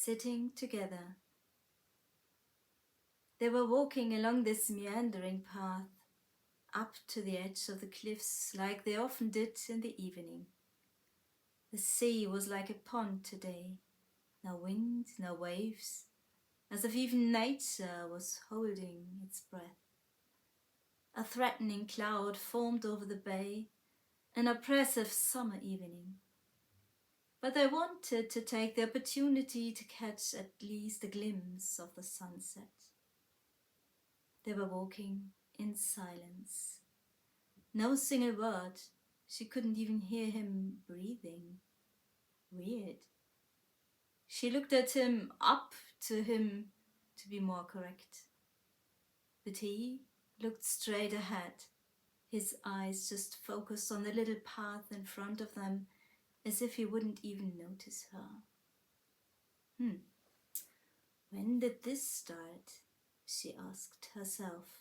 sitting together. They were walking along this meandering path up to the edge of the cliffs like they often did in the evening. The sea was like a pond today, no wind, no waves, as if even nature was holding its breath. A threatening cloud formed over the bay, an oppressive summer evening. But they wanted to take the opportunity to catch at least a glimpse of the sunset. They were walking in silence. No single word. She couldn't even hear him breathing. Weird. She looked at him, up to him, to be more correct. But he looked straight ahead, his eyes just focused on the little path in front of them, as if he wouldn't even notice her. When did this start? She asked herself.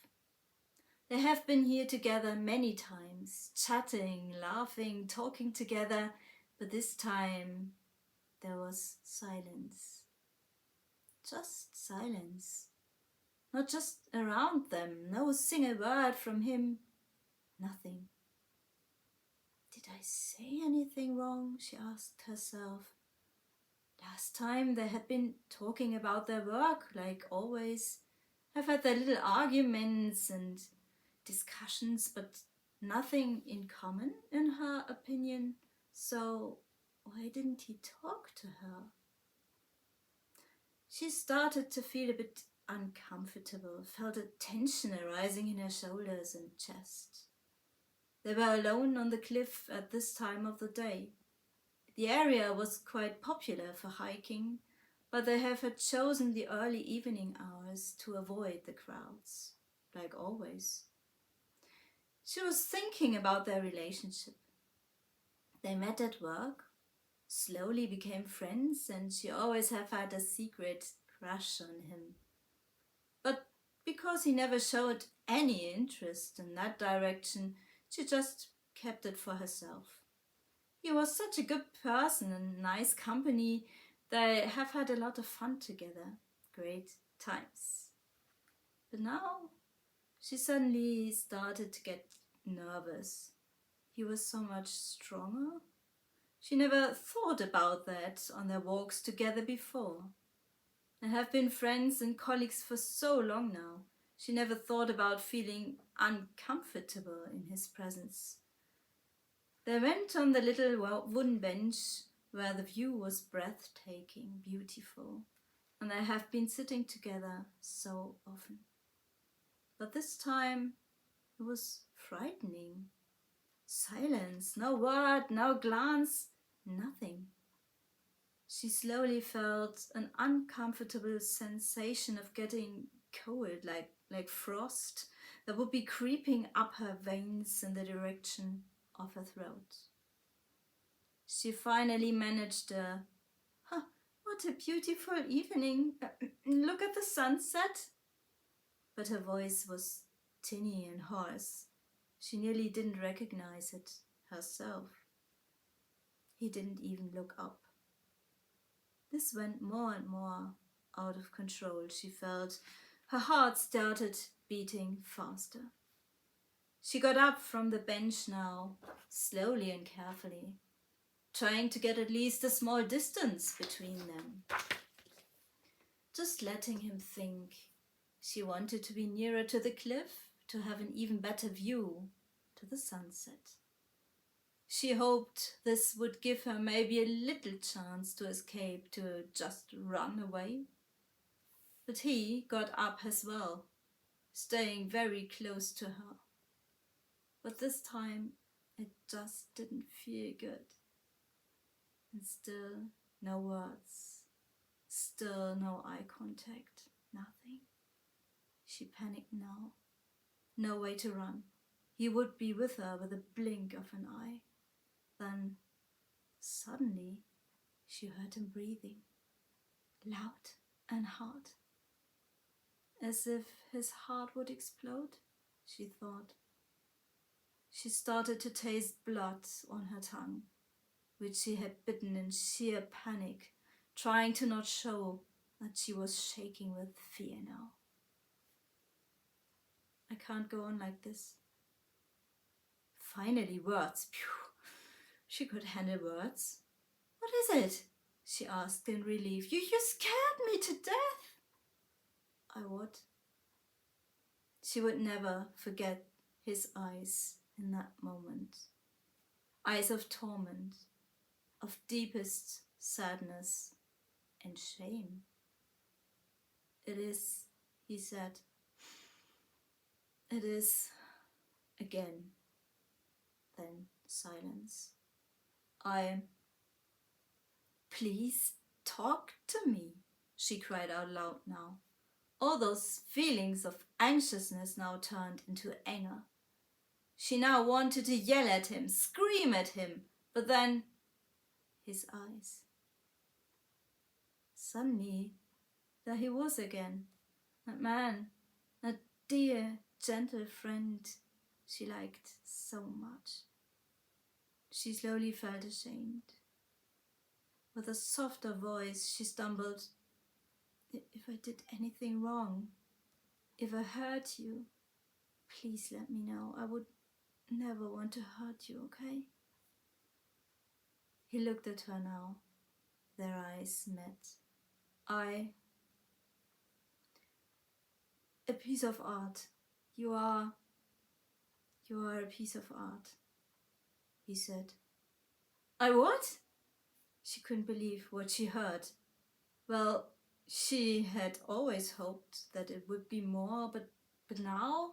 They have been here together many times, chatting, laughing, talking together, but this time there was silence. Just silence. Not just around them, no single word from him, nothing. Did I say anything wrong? She asked herself. Last time they had been talking about their work, like always. Have had their little arguments and discussions, but nothing in common, in her opinion. So why didn't he talk to her? She started to feel a bit uncomfortable, felt a tension arising in her shoulders and chest. They were alone on the cliff at this time of the day. The area was quite popular for hiking, but they had chosen the early evening hours to avoid the crowds, like always. She was thinking about their relationship. They met at work, slowly became friends, and she always had a secret crush on him. But because he never showed any interest in that direction, she just kept it for herself. He was such a good person and nice company. They have had a lot of fun together, great times. But now she suddenly started to get nervous. He was so much stronger. She never thought about that on their walks together before. They have been friends and colleagues for so long now. She never thought about feeling uncomfortable in his presence. They went on the little wooden bench where the view was breathtaking, beautiful, and they have been sitting together so often. But this time it was frightening. Silence, no word, no glance, nothing. She slowly felt an uncomfortable sensation of getting cold, like frost, that would be creeping up her veins in the direction of her throat. She finally managed what a beautiful evening. Look at the sunset. But her voice was tinny and hoarse. She nearly didn't recognize it herself. He didn't even look up. This went more and more out of control, she felt. Her heart started beating faster. She got up from the bench now, slowly and carefully, trying to get at least a small distance between them. Just letting him think. She wanted to be nearer to the cliff, to have an even better view to the sunset. She hoped this would give her maybe a little chance to escape, to just run away. But he got up as well, staying very close to her. But this time it just didn't feel good. And still no words, still no eye contact, nothing. She panicked now. No way to run. He would be with her with a blink of an eye. Then, suddenly, she heard him breathing, loud and hard. As if his heart would explode, she thought. She started to taste blood on her tongue, which she had bitten in sheer panic, trying to not show that she was shaking with fear now. I can't go on like this. Finally, words. Phew. She could handle words. What is it? She asked in relief. You scared me to death. I would. She would never forget his eyes in that moment. Eyes of torment, of deepest sadness and shame. It is, he said. It is. Again. Then silence. Please talk to me, she cried out loud now. All those feelings of anxiousness now turned into anger. She now wanted to yell at him, scream at him, but then his eyes. Suddenly, there he was again, that man, that dear, gentle friend she liked so much. She slowly felt ashamed. With a softer voice, she stumbled, If I did anything wrong, if I hurt you, please let me know. I would never want to hurt you, okay? He looked at her now. Their eyes met. A piece of art. You are a piece of art, he said. I what? She couldn't believe what she heard. Well, she had always hoped that it would be more, but now?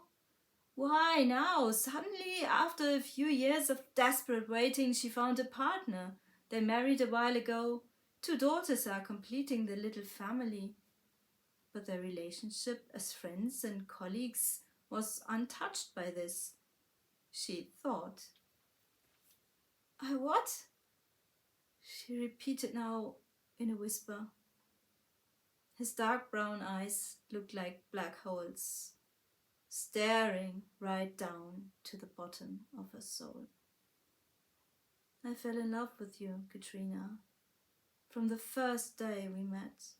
Why now? Suddenly, after a few years of desperate waiting, she found a partner. They married a while ago. 2 daughters are completing the little family. But their relationship as friends and colleagues was untouched by this, she thought. I what? She repeated now in a whisper. His dark brown eyes looked like black holes, staring right down to the bottom of her soul. I fell in love with you, Katrina, from the first day we met.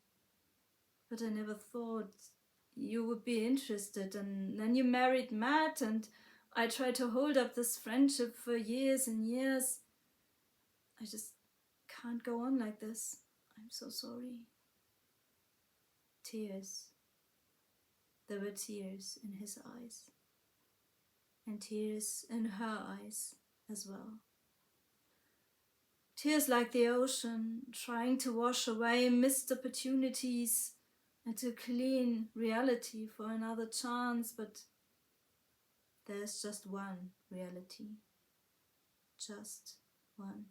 But I never thought you would be interested, and then you married Matt, and I tried to hold up this friendship for years and years. I just can't go on like this. I'm so sorry. Tears. There were tears in his eyes, and tears in her eyes as well. Tears like the ocean, trying to wash away missed opportunities and to clean reality for another chance, but there's just one reality. Just one.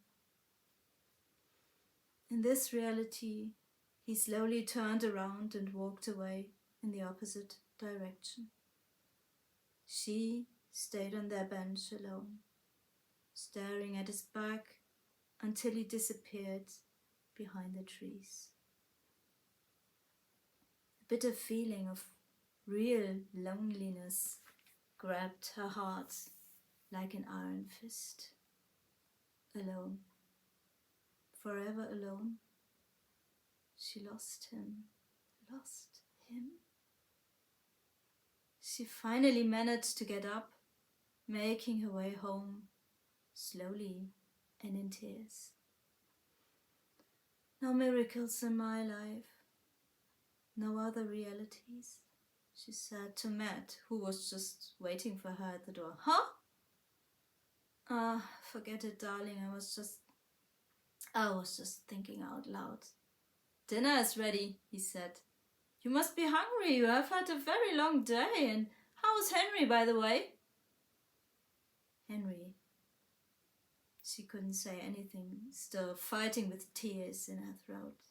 In this reality, he slowly turned around and walked away in the opposite direction. She stayed on their bench alone, staring at his back until he disappeared behind the trees. A bitter feeling of real loneliness grabbed her heart like an iron fist. Alone. Forever alone. She lost him. Lost him? She finally managed to get up, making her way home, slowly and in tears. No miracles in my life. No other realities, she said to Matt, who was just waiting for her at the door. Huh? Forget it, darling. I was just thinking out loud. Dinner is ready, he said. You must be hungry. You have had a very long day. And how's Henry, by the way? Henry. She couldn't say anything, still fighting with tears in her throat.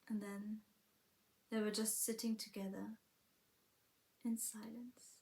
And then they were just sitting together in silence.